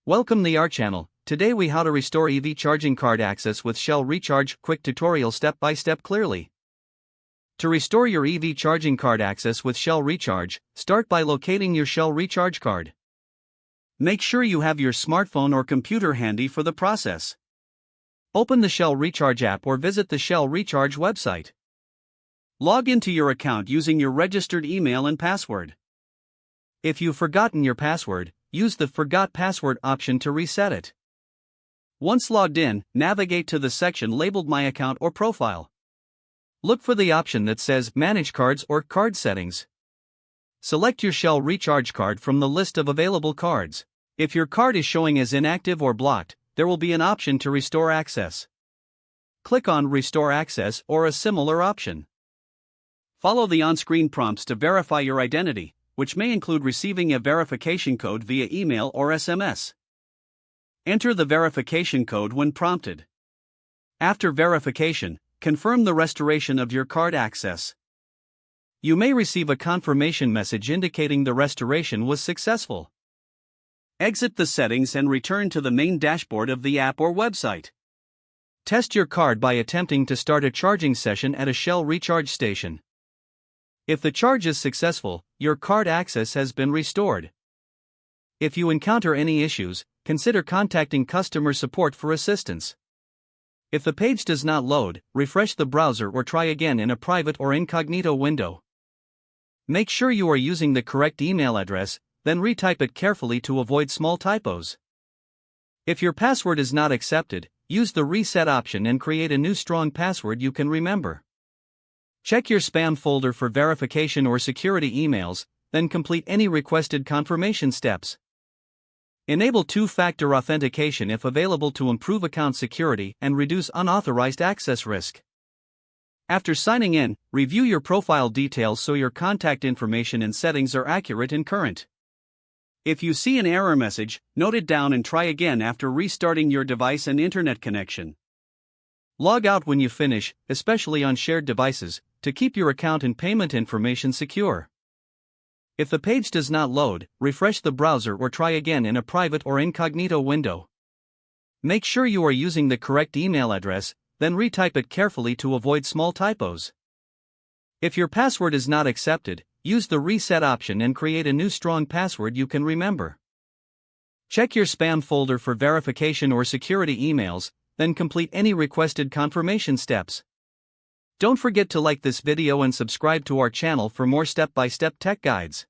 Welcome to our channel. Today we how to restore EV charging card access with Shell Recharge. Quick tutorial step by step clearly. To restore your EV charging card access with Shell Recharge, start by locating your Shell Recharge card. Make sure you have your smartphone or computer handy for the process. Open the Shell Recharge app or visit the Shell Recharge website. Log into your account using your registered email and password. If you've forgotten your password, use the Forgot Password option to reset it. Once logged in, navigate to the section labeled My Account or Profile. Look for the option that says Manage Cards or Card Settings. Select your Shell Recharge card from the list of available cards. If your card is showing as inactive or blocked, there will be an option to restore access. Click on Restore Access or a similar option. Follow the on-screen prompts to verify your identity, which may include receiving a verification code via email or SMS. Enter the verification code when prompted. After verification, confirm the restoration of your card access. You may receive a confirmation message indicating the restoration was successful. Exit the settings and return to the main dashboard of the app or website. Test your card by attempting to start a charging session at a Shell Recharge station. If the charge is successful, your card access has been restored. If you encounter any issues, consider contacting customer support for assistance. If the page does not load, refresh the browser or try again in a private or incognito window. Make sure you are using the correct email address, then retype it carefully to avoid small typos. If your password is not accepted, use the reset option and create a new strong password you can remember. Check your spam folder for verification or security emails, then complete any requested confirmation steps. Enable two-factor authentication if available to improve account security and reduce unauthorized access risk. After signing in, review your profile details so your contact information and settings are accurate and current. If you see an error message, note it down and try again after restarting your device and internet connection. Log out when you finish, especially on shared devices, to keep your account and payment information secure. If the page does not load, refresh the browser or try again in a private or incognito window. Make sure you are using the correct email address, then retype it carefully to avoid small typos. If your password is not accepted, use the reset option and create a new strong password you can remember. Check your spam folder for verification or security emails, then complete any requested confirmation steps. Don't forget to like this video and subscribe to our channel for more step-by-step tech guides.